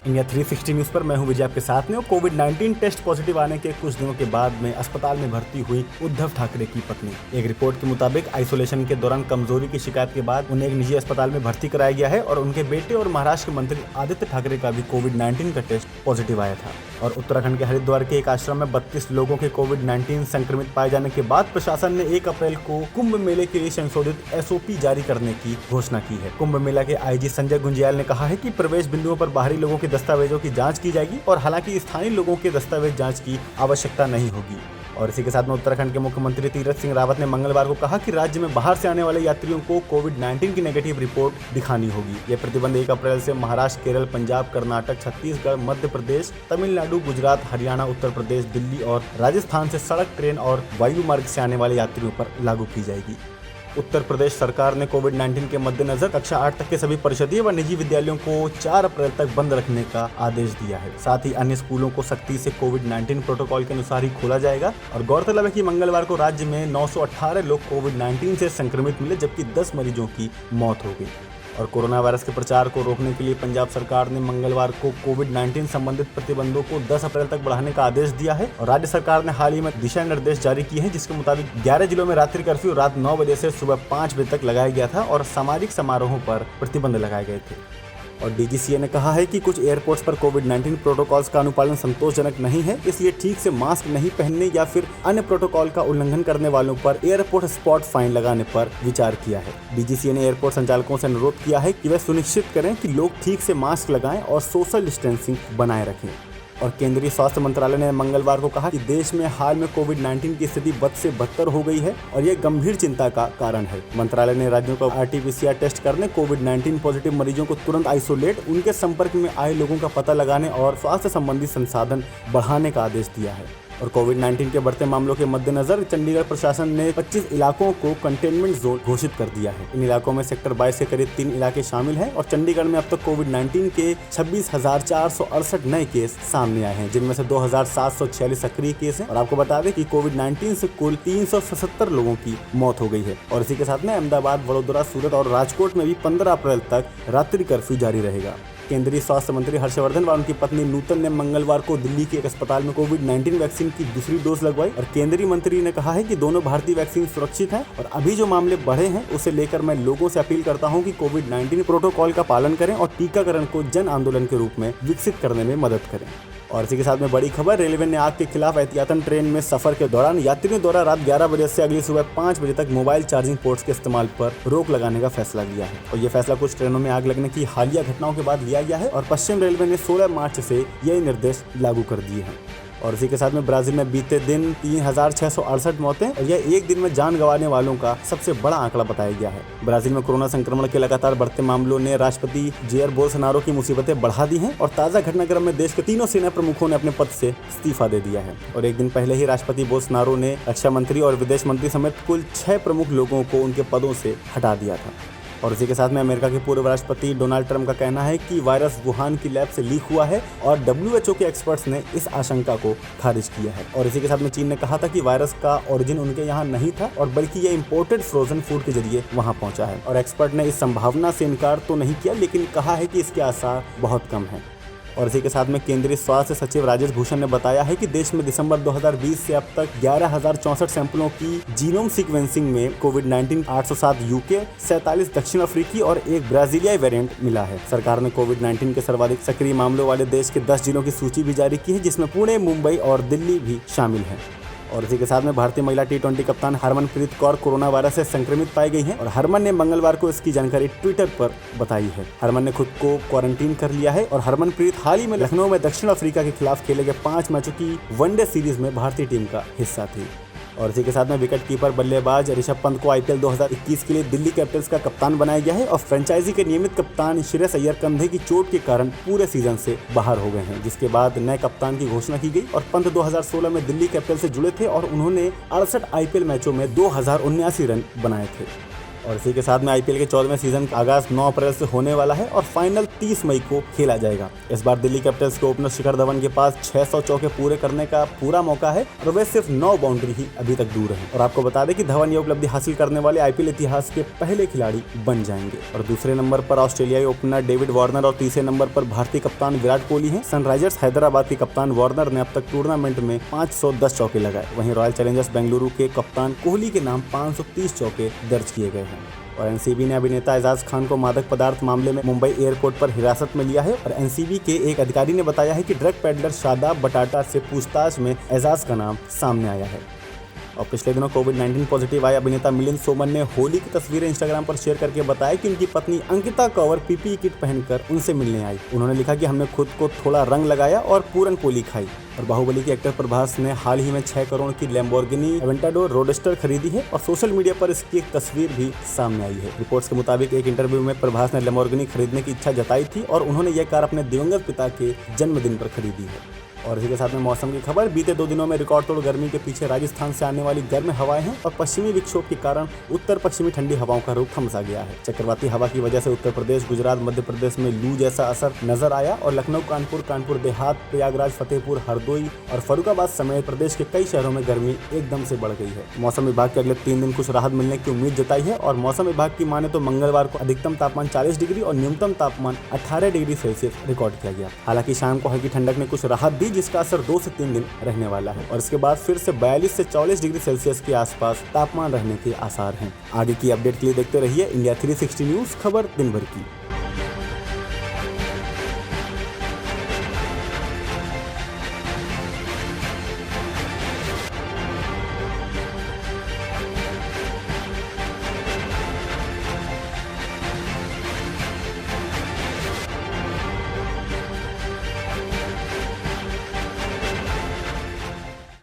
India 360 news पर मैं हूं विजय आपके साथ में। कोविड-19 टेस्ट पॉजिटिव आने के कुछ दिनों के बाद में अस्पताल में भर्ती हुई उद्धव ठाकरे की पत्नी। एक रिपोर्ट के मुताबिक आइसोलेशन के दौरान कमजोरी की शिकायत के बाद उन्हें एक निजी अस्पताल में भर्ती कराया गया है और उनके बेटे और महाराष्ट्र के मंत्री आदित्य ठाकरे का भी कोविड-19 का टेस्ट पॉजिटिव आया था। और उत्तराखंड के हरिद्वार के एक आश्रम में 32 लोगों के कोविड-19 संक्रमित पाए जाने के बाद प्रशासन ने 1 अप्रैल को कुंभ मेले के लिए संशोधित SOP जारी करने की घोषणा की है। कुंभ मेला के IG संजय गुंजियाल ने कहा है कि प्रवेश बिंदुओं पर बाहरी लोगों के दस्तावेजों की जांच की जाएगी और हालांकि स्थानीय लोगों के दस्तावेज जांच की आवश्यकता नहीं होगी। और इसी के साथ में उत्तराखंड के मुख्यमंत्री तीरथ सिंह रावत ने मंगलवार को कहा कि राज्य में बाहर से आने वाले यात्रियों को कोविड-19 की नेगेटिव रिपोर्ट दिखानी होगी। यह प्रतिबंध 1 अप्रैल से महाराष्ट्र, केरल, पंजाब, कर्नाटक, छत्तीसगढ़, मध्य प्रदेश, तमिलनाडु, गुजरात, हरियाणा, उत्तर प्रदेश, दिल्ली और राजस्थान से सड़क, ट्रेन और वायु मार्ग से आने वाले यात्रियों पर लागू की जाएगी। उत्तर प्रदेश सरकार ने कोविड-19 के मद्देनजर कक्षा 8 तक के सभी परिषदीय व निजी विद्यालयों को 4 अप्रैल तक बंद रखने का आदेश दिया है। साथ ही अन्य स्कूलों को सख्ती से कोविड-19 प्रोटोकॉल के अनुसार ही खोला जाएगा। और गौरतलब है कि मंगलवार को राज्य में 918 लोग कोविड-19 से संक्रमित मिले, जबकि 10 मरीजों की मौत हो गई। और कोरोना वायरस के प्रचार को रोकने के लिए पंजाब सरकार ने मंगलवार को कोविड-19 संबंधित प्रतिबंधों को 10 अप्रैल तक बढ़ाने का आदेश दिया है। और राज्य सरकार ने हाल ही में दिशा निर्देश जारी किए हैं, जिसके मुताबिक 11 जिलों में रात्रि कर्फ्यू रात 9 बजे से सुबह 5 बजे तक लगाया गया था और सामाजिक समारोहों पर प्रतिबंध लगाए गए थे। और DGCA ने कहा है कि कुछ एयरपोर्ट्स पर कोविड-19 प्रोटोकॉल्स का अनुपालन संतोषजनक नहीं है, इसलिए ठीक से मास्क नहीं पहनने या फिर अन्य प्रोटोकॉल का उल्लंघन करने वालों पर एयरपोर्ट स्पॉट फाइन लगाने पर विचार किया है। DGCA ने एयरपोर्ट संचालकों से अनुरोध किया है कि वे सुनिश्चित करें कि लोग ठीक से मास्क लगाएं और सोशल डिस्टेंसिंग बनाए रखें। और केंद्रीय स्वास्थ्य मंत्रालय ने मंगलवार को कहा कि देश में हाल में कोविड-19 की स्थिति बद से बदतर हो गई है और यह गंभीर चिंता का कारण है। मंत्रालय ने राज्यों को RT-PCR टेस्ट करने, कोविड-19 पॉजिटिव मरीजों को तुरंत आइसोलेट, उनके संपर्क में आए लोगों का पता लगाने और स्वास्थ्य संबंधी संसाधन बढ़ाने का आदेश दिया है। और कोविड-19 के बढ़ते मामलों के मद्देनजर चंडीगढ़ प्रशासन ने 25 इलाकों को कंटेनमेंट जोन घोषित कर दिया है। इन इलाकों में सेक्टर 22 के करीब 3 इलाके शामिल हैं और चंडीगढ़ में अब तक कोविड-19 के 26,468 नए केस सामने आए हैं, जिनमें से 2,746 सक्रिय केस हैं। और आपको बता दें कि कोविड-19 से कुल 377 लोगों की मौत हो गई है। और इसी के साथ में अहमदाबाद, वडोदरा, सूरत और राजकोट में भी 15 अप्रैल तक रात्रि कर्फ्यू जारी रहेगा। केंद्रीय स्वास्थ्य मंत्री हर्षवर्धन व उनकी पत्नी नूतन ने मंगलवार को दिल्ली के एक अस्पताल में कोविड-19 वैक्सीन की दूसरी डोज लगवाई। और केंद्रीय मंत्री ने कहा है कि दोनों भारतीय वैक्सीन सुरक्षित हैं और अभी जो मामले बढ़े हैं उसे लेकर मैं लोगों से अपील करता हूं कि कोविड-19 प्रोटोकॉल का पालन करें और टीकाकरण को जन आंदोलन के रूप में विकसित करने में मदद करें। और इसी के साथ में बड़ी खबर, रेलवे ने आग के खिलाफ एहतियातन ट्रेन में सफर के दौरान यात्रियों द्वारा रात 11 बजे से अगली सुबह 5 बजे तक मोबाइल चार्जिंग पोर्ट्स के इस्तेमाल पर रोक लगाने का फैसला लिया है। और ये फैसला कुछ ट्रेनों में आग लगने की हालिया घटनाओं के बाद लिया गया है और पश्चिम रेलवे ने 16 मार्च से यही निर्देश लागू कर दिए हैं। और इसी के साथ में ब्राजील में बीते दिन 3,668 मौतें और यह एक दिन में जान गंवाने वालों का सबसे बड़ा आंकड़ा बताया गया है। ब्राजील में कोरोना संक्रमण के लगातार बढ़ते मामलों ने राष्ट्रपति जेयर बोल्सोनारो की मुसीबतें बढ़ा दी हैं और ताज़ा घटनाक्रम में देश के तीनों सेना प्रमुखों ने अपने पद से इस्तीफा दे दिया है। और एक दिन पहले ही राष्ट्रपति बोल्सोनारो ने रक्षा मंत्री और विदेश मंत्री समेत कुल 6 प्रमुख लोगों को उनके पदों से हटा दिया था। और इसी के साथ में अमेरिका के पूर्व राष्ट्रपति डोनाल्ड ट्रंप का कहना है कि वायरस वुहान की लैब से लीक हुआ है और WHO के एक्सपर्ट्स ने इस आशंका को खारिज किया है। और इसी के साथ में चीन ने कहा था कि वायरस का ओरिजिन उनके यहाँ नहीं था और बल्कि ये इंपोर्टेड फ्रोजन फूड के जरिए वहाँ पहुँचा है। और एक्सपर्ट ने इस संभावना से इनकार तो नहीं किया, लेकिन कहा है कि इसके आसार बहुत कम हैं। और इसी के साथ में केंद्रीय स्वास्थ्य सचिव राजेश भूषण ने बताया है कि देश में दिसंबर 2020 से अब तक 11,064 सैंपलों की जीनोम सीक्वेंसिंग में कोविड-19 807 UK, 47 दक्षिण अफ्रीकी और 1 ब्राजीलियाई वेरिएंट मिला है। सरकार ने कोविड-19 के सर्वाधिक सक्रिय मामलों वाले देश के 10 जिलों की सूची भी जारी की है, जिसमें पुणे, मुंबई और दिल्ली भी शामिल हैं। और इसी के साथ में भारतीय महिला T20 कप्तान हरमनप्रीत कौर कोरोना वायरस से संक्रमित पाई गई हैं और हरमन ने मंगलवार को इसकी जानकारी ट्विटर पर बताई है। हरमन ने खुद को क्वारंटीन कर लिया है और हरमनप्रीत हाल ही में लखनऊ में दक्षिण अफ्रीका के खिलाफ खेले गए 5 मैचों की वनडे सीरीज में भारतीय टीम का हिस्सा थी। और इसी के साथ में विकेट कीपर बल्लेबाज ऋषभ पंत को IPL 2021 के लिए दिल्ली कैपिटल्स का कप्तान बनाया गया है और फ्रेंचाइजी के नियमित कप्तान श्रेयस अय्यर कंधे की चोट के कारण पूरे सीजन से बाहर हो गए हैं, जिसके बाद नए कप्तान की घोषणा की गई। और पंत 2016 में दिल्ली कैपिटल्स से जुड़े थे और उन्होंने 68 IPL मैचों में 2079 रन बनाए थे। और इसी के साथ में आईपीएल के 14वें सीजन का आगाज 9 अप्रैल से होने वाला है और फाइनल 30 मई को खेला जाएगा। इस बार दिल्ली कैपिटल्स के ओपनर शिखर धवन के पास 600 चौके पूरे करने का पूरा मौका है और वे सिर्फ 9 बाउंड्री ही अभी तक दूर है। और आपको बता दें कि धवन ये उपलब्धि हासिल करने वाले आईपीएल इतिहास के पहले खिलाड़ी बन जाएंगे। और दूसरे नंबर पर ऑस्ट्रेलियाई ओपनर डेविड वार्नर और तीसरे नंबर पर भारतीय कप्तान विराट कोहली हैं। सनराइजर्स हैदराबाद के कप्तान वार्नर ने अब तक टूर्नामेंट में 510 चौके लगाए। वहीं रॉयल चैलेंजर्स बेंगलुरु के कप्तान कोहली के नाम 530 चौके दर्ज किए गए हैं। और एनसीबी ने अभिनेता एजाज खान को मादक पदार्थ मामले में मुंबई एयरपोर्ट पर हिरासत में लिया है। और एनसीबी के एक अधिकारी ने बताया है कि ड्रग पेडलर शादाब बटाटा से पूछताछ में एजाज का नाम सामने आया है। और पिछले दिनों कोविड-19 पॉजिटिव आए अभिनेता मिलिंद सोमन ने होली की तस्वीरें इंस्टाग्राम पर शेयर करके बताया कि उनकी पत्नी अंकिता कंवर पीपीई किट पहनकर उनसे मिलने आई। उन्होंने लिखा कि हमने खुद को थोड़ा रंग लगाया और पूरन पोली खाई। और बाहुबली के एक्टर प्रभास ने हाल ही में 6 करोड़ की लैम्बोर्गिनी एवेंटाडोर रोडस्टर खरीदी है और सोशल मीडिया पर इसकी एक तस्वीर भी सामने आई है। रिपोर्ट्स के मुताबिक एक इंटरव्यू में प्रभास ने लैम्बोर्गिनी खरीदने की इच्छा जताई थी और उन्होंने यह कार अपने दिवंगत पिता के जन्मदिन पर खरीदी है। और इसी के साथ में मौसम की खबर। बीते 2 दिनों में रिकॉर्ड तोड़ गर्मी के पीछे राजस्थान से आने वाली गर्म हवाएं हैं और पश्चिमी विक्षोभ के कारण उत्तर पश्चिमी ठंडी हवाओं का रुख थम सा गया है। चक्रवाती हवा की वजह से उत्तर प्रदेश, गुजरात, मध्य प्रदेश में लू जैसा असर नजर आया और लखनऊ, कानपुर देहात, प्रयागराज, फतेहपुर, हरदोई और फर्रुखाबाद समेत प्रदेश के कई शहरों में गर्मी एकदम से बढ़ गई है। मौसम विभाग के अगले 3 दिन कुछ राहत मिलने की उम्मीद जताई है। और मौसम विभाग की माने तो मंगलवार को अधिकतम तापमान 40 डिग्री और न्यूनतम तापमान 18 डिग्री सेल्सियस रिकॉर्ड किया गया। हालांकि शाम को हल्की ठंडक ने कुछ राहत दी, जिसका असर 2 से 3 दिन रहने वाला है। और इसके बाद फिर से 42 से 44 डिग्री सेल्सियस के आसपास तापमान रहने के आसार हैं। आगे की अपडेट के लिए देखते रहिए इंडिया 360 न्यूज, खबर दिन भर की।